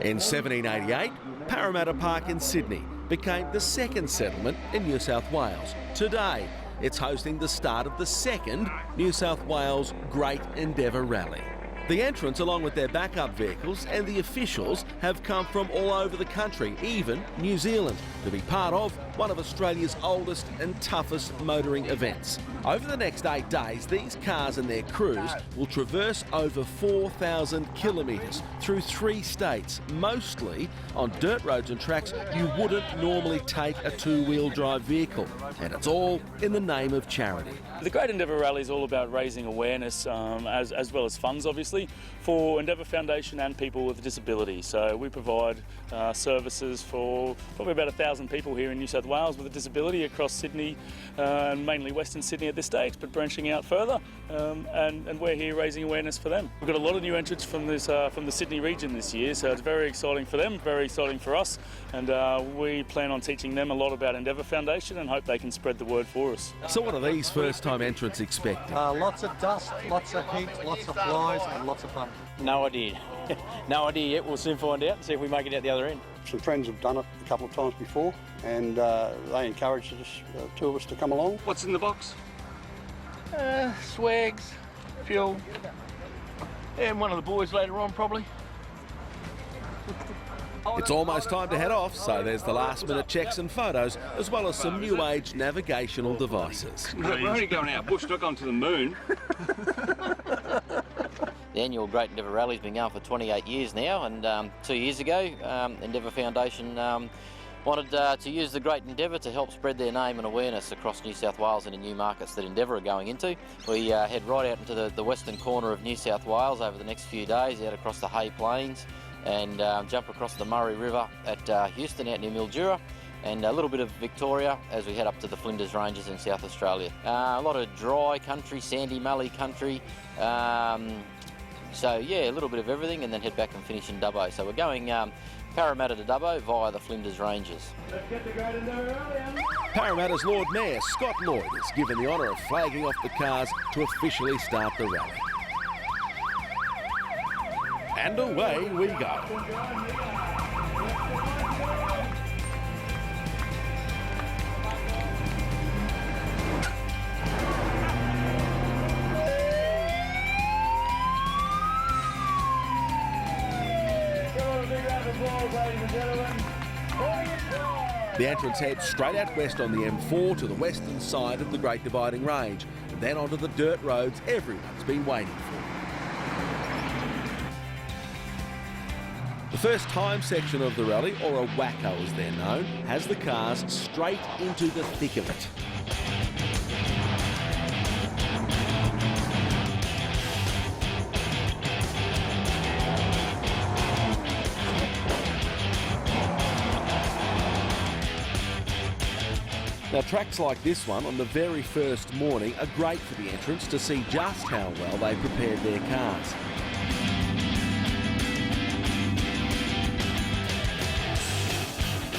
In 1788, Parramatta Park in Sydney became the second settlement in New South Wales. Today, it's hosting the start of the second New South Wales Great Endeavour Rally. The entrants, along with their backup vehicles and the officials, have come from all over the country, even New Zealand, to be part of one of Australia's oldest and toughest motoring events. Over the next 8 days, these cars and their crews will traverse over 4,000 kilometres through 3 states, mostly on dirt roads and tracks you wouldn't normally take a two-wheel drive vehicle. And it's all in the name of charity. The Great Endeavour Rally is all about raising awareness, as well as funds, obviously, for Endeavour Foundation and people with disability. So we provide services for probably about 1,000 people here in New South Wales with a disability across Sydney, and mainly Western Sydney at this stage, but branching out further, and we're here raising awareness for them. We've got a lot of new entrants from the Sydney region this year, so it's very exciting for them, very exciting for us, and we plan on teaching them a lot about Endeavour Foundation and hope they can spread the word for us. So what are these first-time entrants expecting? Lots of dust, lots of heat, lots of flies and lots of fun. No idea. No idea yet. We'll soon find out and see if we make it out the other end. Some friends have done it a couple of times before, and they encouraged us, 2 of us, to come along. What's in the box? Swags, fuel, and one of the boys later on probably. It's almost time to head off, so there's the last-minute checks and photos, as well as some new-age navigational devices. We're only going out bush, not going to the moon. The annual Great Endeavour Rally has been going for 28 years now, and 2 years ago, Endeavour Foundation wanted to use the Great Endeavour to help spread their name and awareness across New South Wales and the new markets that Endeavour are going into. We head right out into the western corner of New South Wales over the next few days, out across the Hay Plains, and jump across the Murray River at Houston out near Mildura, and a little bit of Victoria as we head up to the Flinders Ranges in South Australia. A lot of dry country, sandy mallee country, so yeah, a little bit of everything, and then head back and finish in Dubbo. So we're going Parramatta to Dubbo via the Flinders Ranges. Let's get the Great Endeavour Rally on. Parramatta's Lord Mayor Scott Lloyd is given the honour of flagging off the cars to officially start the rally. And away we go. The entrance heads straight out west on the M4 to the western side of the Great Dividing Range, and then onto the dirt roads everyone's been waiting for. The first time section of the rally, or a wacko as they're known, has the cars straight into the thick of it. Now, tracks like this one on the very first morning are great for the entrants to see just how well they prepared their cars.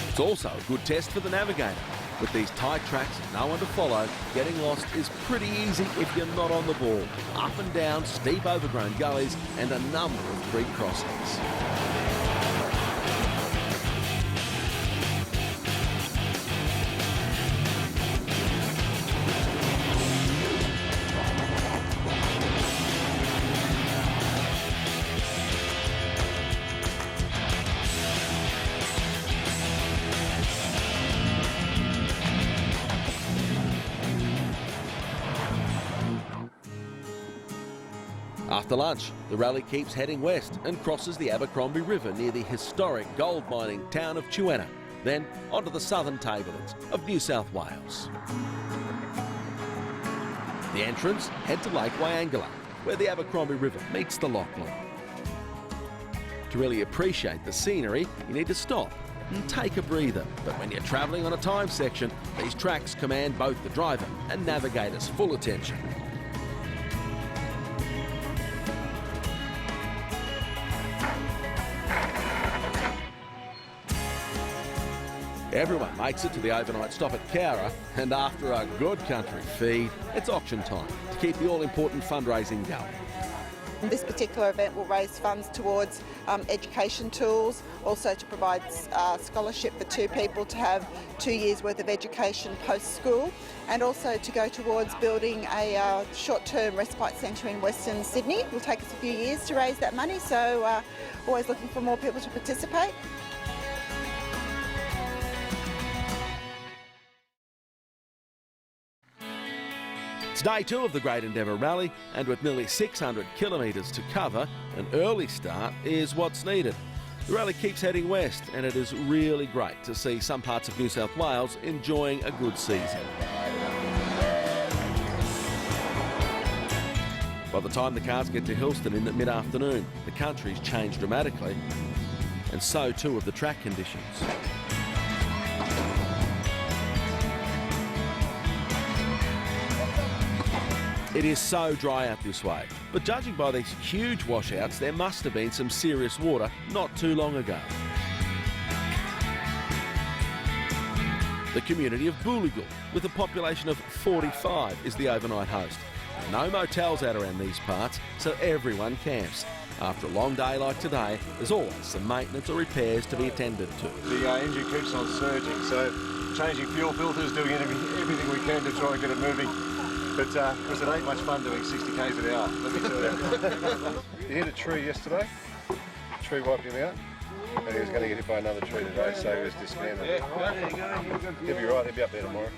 It's also a good test for the navigator. With these tight tracks and no one to follow, getting lost is pretty easy if you're not on the ball. Up and down, steep overgrown gullies and a number of creek crossings. After lunch, the rally keeps heading west and crosses the Abercrombie River near the historic gold mining town of Chuena, then onto the southern tablelands of New South Wales. The entrants head to Lake Wyangala, where the Abercrombie River meets the Lachlan. To really appreciate the scenery, you need to stop and take a breather. But when you're travelling on a time section, these tracks command both the driver and navigator's full attention. Everyone makes it to the overnight stop at Cowra, and after a good country feed, it's auction time to keep the all-important fundraising going. This particular event will raise funds towards education tools, also to provide scholarship for 2 people to have 2 years worth of education post-school, and also to go towards building a short-term respite centre in Western Sydney. It will take us a few years to raise that money, so always looking for more people to participate. It's day 2 of the Great Endeavour Rally, and with nearly 600 kilometres to cover, an early start is what's needed. The rally keeps heading west, and it is really great to see some parts of New South Wales enjoying a good season. By the time the cars get to Hillston in mid-afternoon, the country's changed dramatically, and so too have the track conditions. It is so dry out this way, but judging by these huge washouts, there must have been some serious water not too long ago. The community of Booligal, with a population of 45, is the overnight host. No motels out around these parts, so everyone camps. After a long day like today, there's always some maintenance or repairs to be attended to. The engine keeps on surging, so changing fuel filters, doing everything we can to try and get it moving. But because it ain't much fun doing 60 k's an hour, let me tell you. He hit a tree yesterday, the tree wiped him out, and he was going to get hit by another tree today, so he was dismantled. He'll be right, he'll be up there tomorrow.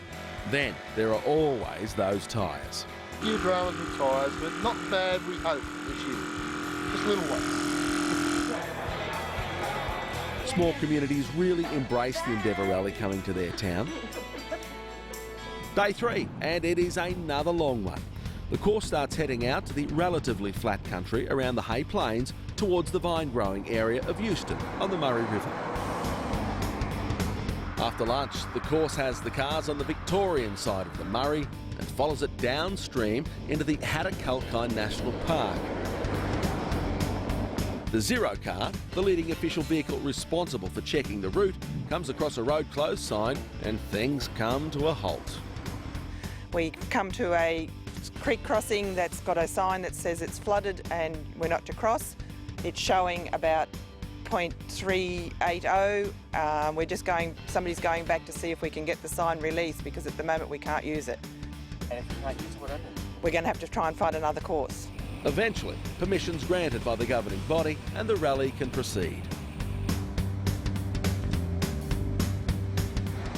Then there are always those tyres. A few dramas with tyres, but not bad, we hope, this year. Just little ones. Small communities really embrace the Endeavour Rally coming to their town. Day 3, and it is another long one. The course starts heading out to the relatively flat country around the Hay Plains towards the vine-growing area of Euston on the Murray River. After lunch, the course has the cars on the Victorian side of the Murray and follows it downstream into the Hattakulkine National Park. The Zero car, the leading official vehicle responsible for checking the route, comes across a road closed sign and things come to a halt. We come to a creek crossing that's got a sign that says it's flooded and we're not to cross. It's showing about 0.380. We're just somebody's going back to see if we can get the sign released, because at the moment we can't use it. And if you can't use it, what happens? We're going to have to try and find another course. Eventually, permission's granted by the governing body and the rally can proceed.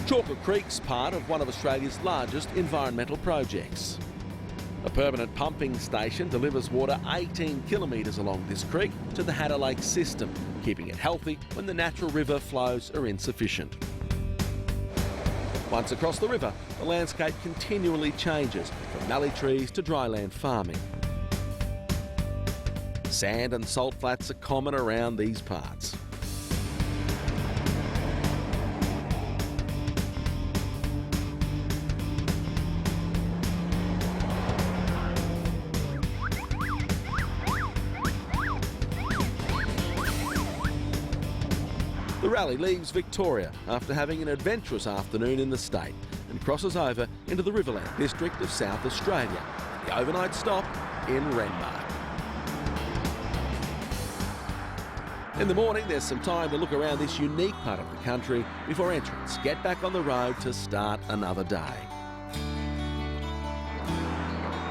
Chalker Creek's part of one of Australia's largest environmental projects. A permanent pumping station delivers water 18 kilometres along this creek to the Hatter Lake system, keeping it healthy when the natural river flows are insufficient. Once across the river, the landscape continually changes, from mallee trees to dryland farming. Sand and salt flats are common around these parts. The rally leaves Victoria after having an adventurous afternoon in the state and crosses over into the Riverland district of South Australia, the overnight stop in Renmark. In the morning, there's some time to look around this unique part of the country before entrants get back on the road to start another day.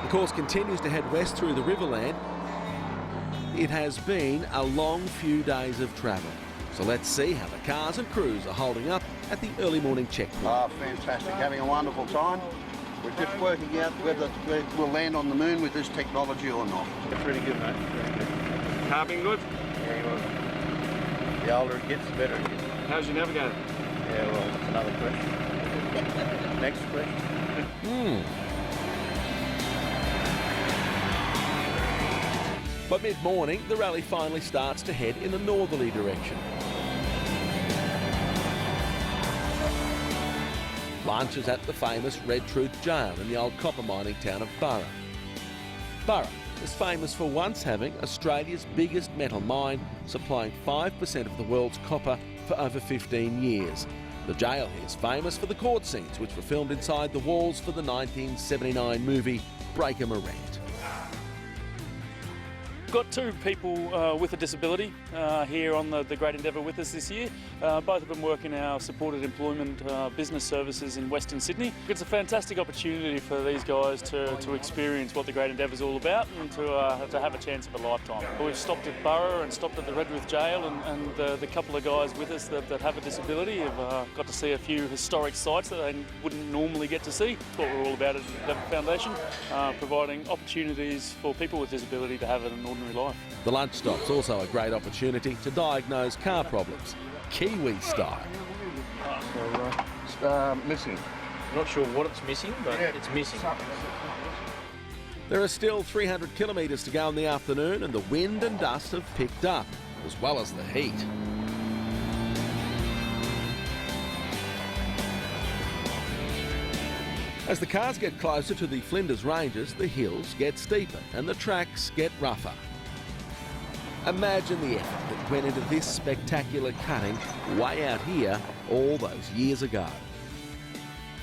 The course continues to head west through the Riverland. It has been a long few days of travel. So let's see how the cars and crews are holding up at the early morning checkpoint. Oh, fantastic. Having a wonderful time. We're just working out whether we'll land on the moon with this technology or not. It's really good, mate. Car been good? Yeah, well, the older it gets, the better it gets. How's your navigator? Yeah, well, that's another question. Next question. By mid-morning, the rally finally starts to head in a northerly direction. Lunch is at the famous Red Truth Jail in the old copper mining town of Burra. Burra is famous for once having Australia's biggest metal mine, supplying 5% of the world's copper for over 15 years. The jail here is famous for the court scenes, which were filmed inside the walls for the 1979 movie Breaker Morant. got 2 people with a disability here on the Great Endeavour with us this year. Both of them work in our supported employment business services in Western Sydney. It's a fantastic opportunity for these guys to experience what the Great Endeavour is all about and to have a chance of a lifetime. We've stopped at Burra and stopped at the Redruth Jail, and the couple of guys with us that have a disability have got to see a few historic sites that they wouldn't normally get to see. That's what we're all about at the Endeavour Foundation, providing opportunities for people with disability to have an ordinary life. The lunch stop's also a great opportunity to diagnose car problems, Kiwi style. So, missing. Not sure what it's missing, but it's missing. There are still 300 kilometres to go in the afternoon, and the wind and dust have picked up, as well as the heat. As the cars get closer to the Flinders Ranges, the hills get steeper and the tracks get rougher. Imagine the effort that went into this spectacular cutting way out here all those years ago.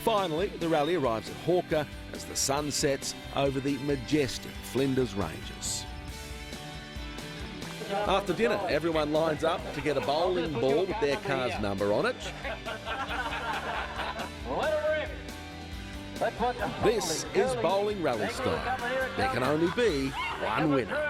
Finally, the rally arrives at Hawker as the sun sets over the majestic Flinders Ranges. After dinner, everyone lines up to get a bowling ball with their car's number on it. This is bowling rally style. There can only be one winner.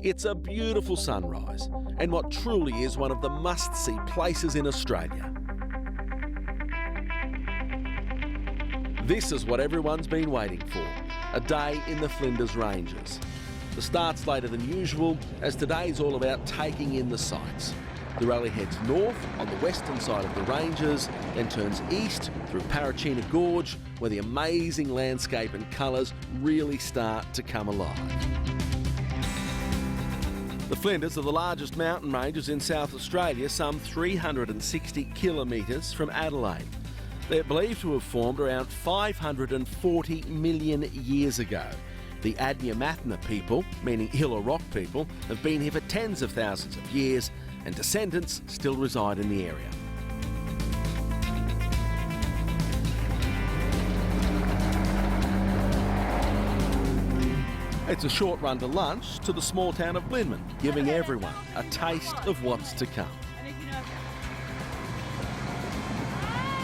It's a beautiful sunrise and what truly is one of the must-see places in Australia. This is what everyone's been waiting for, a day in the Flinders Ranges. The start's later than usual, as today's all about taking in the sights. The rally heads north on the western side of the ranges, then turns east through Parachina Gorge, where the amazing landscape and colours really start to come alive. The Flinders are the largest mountain ranges in South Australia, some 360 kilometres from Adelaide. They're believed to have formed around 540 million years ago. The Adnyamathanha people, meaning hill or rock people, have been here for tens of thousands of years, and descendants still reside in the area. It's a short run to lunch to the small town of Blinman, giving everyone a taste of what's to come.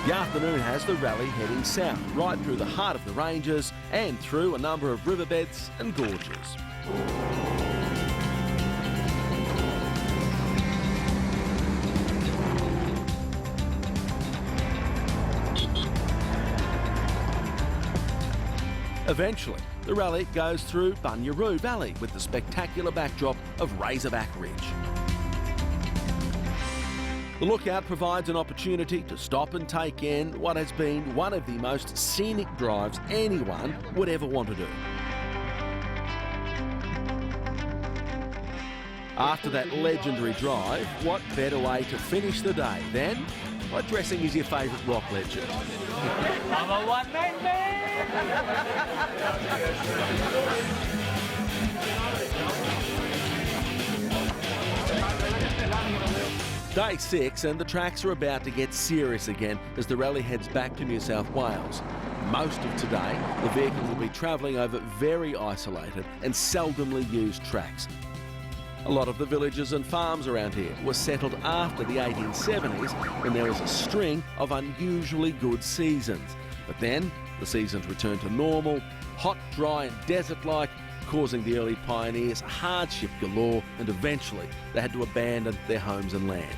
The afternoon has the rally heading south, right through the heart of the ranges and through a number of riverbeds and gorges. Eventually, the rally goes through Bunyaroo Valley with the spectacular backdrop of Razorback Ridge. The lookout provides an opportunity to stop and take in what has been one of the most scenic drives anyone would ever want to do. After that legendary drive, what better way to finish the day than by dressing as your favourite rock legend? I'm a one-man man! Day 6 and the tracks are about to get serious again as the rally heads back to New South Wales. Most of today, the vehicle will be travelling over very isolated and seldomly used tracks. A lot of the villages and farms around here were settled after the 1870s when there was a string of unusually good seasons. But then the seasons returned to normal, hot, dry and desert-like, causing the early pioneers hardship galore, and eventually they had to abandon their homes and land.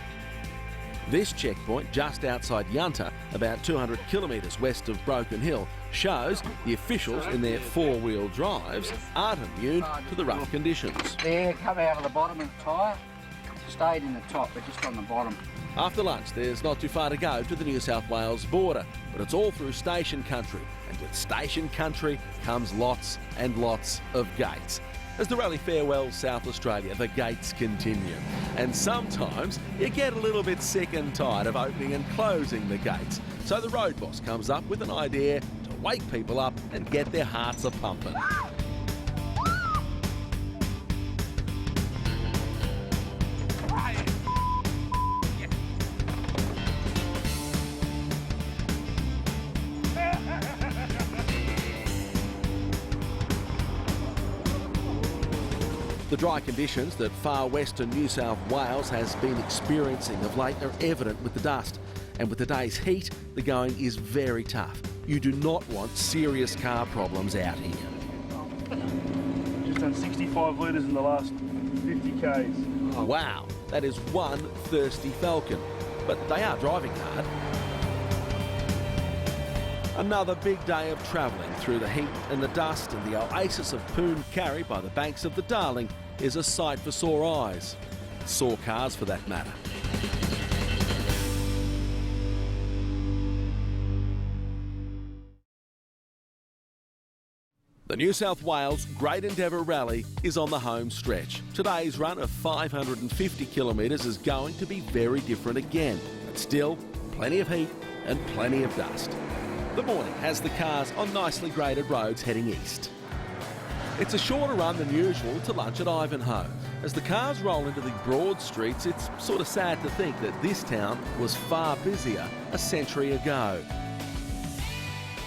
This checkpoint, just outside Yunta, about 200 kilometres west of Broken Hill, shows the officials in their four-wheel drives aren't immune to the rough conditions. There, come out of the bottom of the tyre, stayed in the top, but just on the bottom. After lunch, there's not too far to go to the New South Wales border, but it's all through station country, and with station country comes lots and lots of gates. As the rally farewells South Australia, the gates continue. And sometimes you get a little bit sick and tired of opening and closing the gates. So the road boss comes up with an idea to wake people up and get their hearts a-pumping. The dry conditions that far western New South Wales has been experiencing of late are evident with the dust. And with the day's heat, the going is very tough. You do not want serious car problems out here. Just done 65 litres in the last 50 k's. Wow, that is one thirsty falcon. But they are driving hard. Another big day of travelling through the heat and the dust, and the oasis of Poon Carry by the banks of the Darling is a sight for sore eyes. Sore cars for that matter. The New South Wales Great Endeavour Rally is on the home stretch. Today's run of 550 kilometres is going to be very different again, but still plenty of heat and plenty of dust. The morning has the cars on nicely graded roads heading east. It's a shorter run than usual to lunch at Ivanhoe. As the cars roll into the broad streets, it's sort of sad to think that this town was far busier a century ago.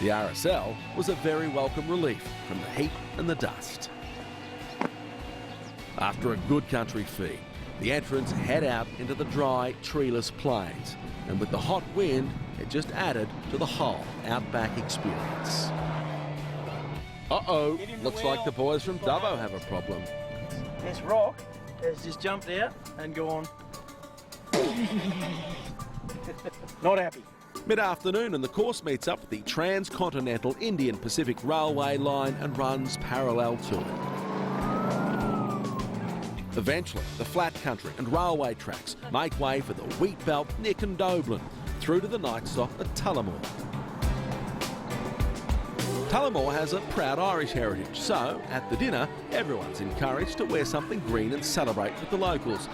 The RSL was a very welcome relief from the heat and the dust. After a good country feed, the entrants head out into the dry, treeless plains, and with the hot wind, it just added to the whole outback experience. Uh-oh, looks like the boys from Dubbo have a problem. This rock has just jumped out and gone. Not happy. Mid-afternoon and the course meets up with the Transcontinental Indian Pacific Railway line and runs parallel to it. Eventually, the flat country and railway tracks make way for the wheat belt near Condobolin, through to the night stop at Tullamore. Tullamore has a proud Irish heritage, so at the dinner, everyone's encouraged to wear something green and celebrate with the locals.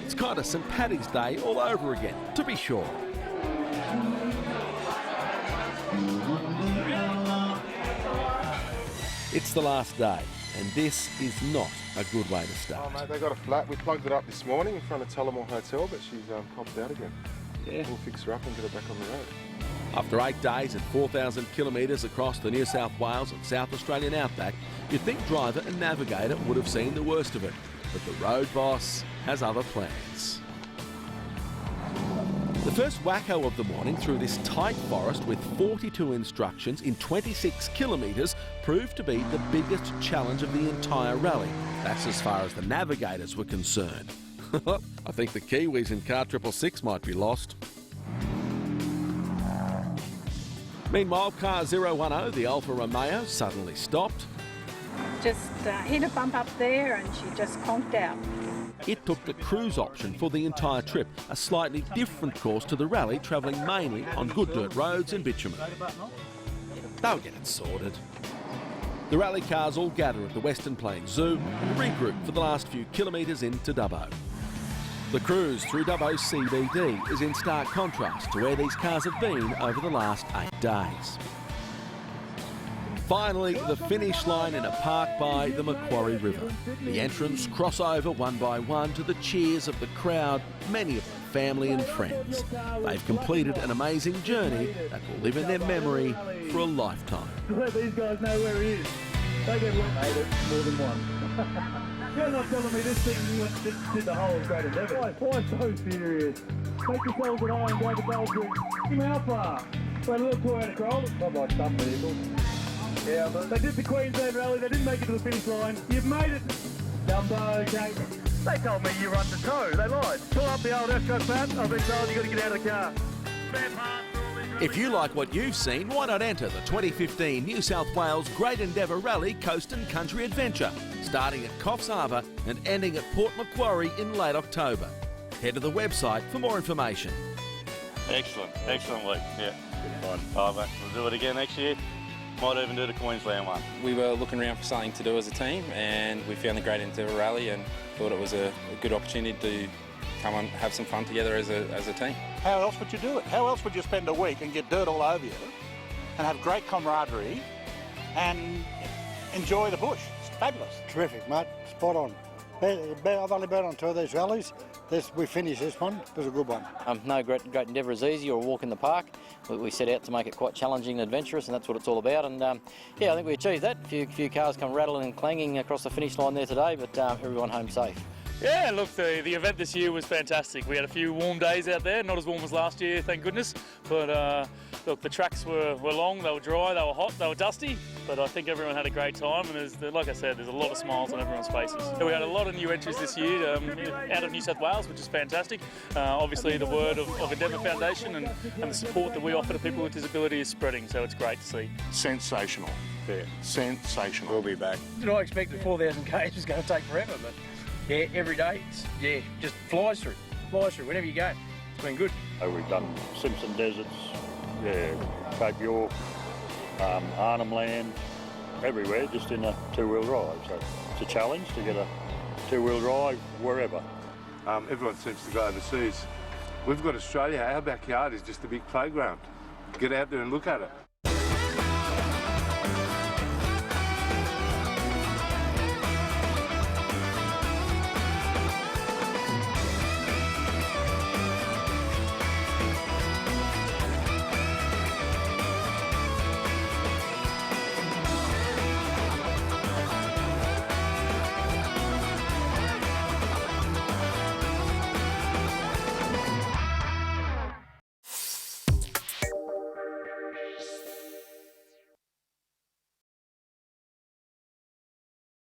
It's kind of St Paddy's Day all over again, to be sure. It's the last day, and this is not a good way to start. Oh mate, they got a flat. We plugged it up this morning in front of Tullamore Hotel, but she's popped out again. Yeah. We'll fix her up and get her back on the road. After 8 days and 4,000 kilometres across the New South Wales and South Australian outback, you'd think driver and navigator would have seen the worst of it. But the road boss has other plans. The first wacko of the morning through this tight forest with 42 instructions in 26 kilometres proved to be the biggest challenge of the entire rally. That's as far as the navigators were concerned. I think the Kiwis in car 666 might be lost. Meanwhile, car 010, the Alfa Romeo, suddenly stopped. Just hit a bump up there and she just conked out. It took the cruise option for the entire trip, a slightly different course to the rally, travelling mainly on good dirt roads and bitumen. They'll get it sorted. The rally cars all gather at the Western Plains Zoo and regroup for the last few kilometres into Dubbo. The cruise through Dubbo's CBD is in stark contrast to where these cars have been over the last 8 days. Finally, the finish line in a park by the Macquarie River. The entrants cross over one by one to the cheers of the crowd, many of them family and friends. They've completed an amazing journey that will live in their memory for a lifetime. Let these guys know where he is. They get made it more than one. You're not telling me this thing did the whole Great Endeavour. Why so serious? Take yourselves an eye and go to Goldbridge. Come how far? Well, a little tour out of Kroll. Not like some vehicles. Yeah, but they did the Queensland Rally, they didn't make it to the finish line. You've made it! Dumbo, okay. They told me you run to toe, they lied. Pull up the old F-Cut Pat, I've been told you've got to get out of the car. If you like what you've seen, why not enter the 2015 New South Wales Great Endeavour Rally Coast and Country Adventure, starting at Coffs Harbour and ending at Port Macquarie in late October. Head to the website for more information. Excellent week, yeah. Good fun. We'll do it again next year. Might even do the Queensland one. We were looking around for something to do as a team, and we found the Great Endeavour Rally and thought it was a good opportunity to come and have some fun together as a team. How else would you do it? How else would you spend a week and get dirt all over you and have great camaraderie and enjoy the bush? It's fabulous. Terrific, mate. Spot on. I've only been on 2 of these rallies. we finished this one. It was a good one. No Great Endeavour is easy or a walk in the park. We set out to make it quite challenging and adventurous, and that's what it's all about. And yeah, I think we achieved that. A few cars come rattling and clanging across the finish line there today, but everyone home safe. Yeah, look, the event this year was fantastic. We had a few warm days out there, not as warm as last year, thank goodness. But look, the tracks were long, they were dry, they were hot, they were dusty. But I think everyone had a great time, and like I said, there's a lot of smiles on everyone's faces. We had a lot of new entries this year out of New South Wales, which is fantastic. Obviously, the word of Endeavour Foundation and the support that we offer to people with disability is spreading, so it's great to see. Sensational. Yeah. Sensational. We'll be back. Did I expect that 4,000 k's was going to take forever, but yeah, every day, just flies through whenever you go. It's been good. We've done Simpson Deserts, Cape York, Arnhem Land, everywhere, just in a two-wheel drive. So it's a challenge to get a two-wheel drive wherever. Everyone seems to go overseas. We've got Australia. Our backyard is just a big playground. Get out there and look at it.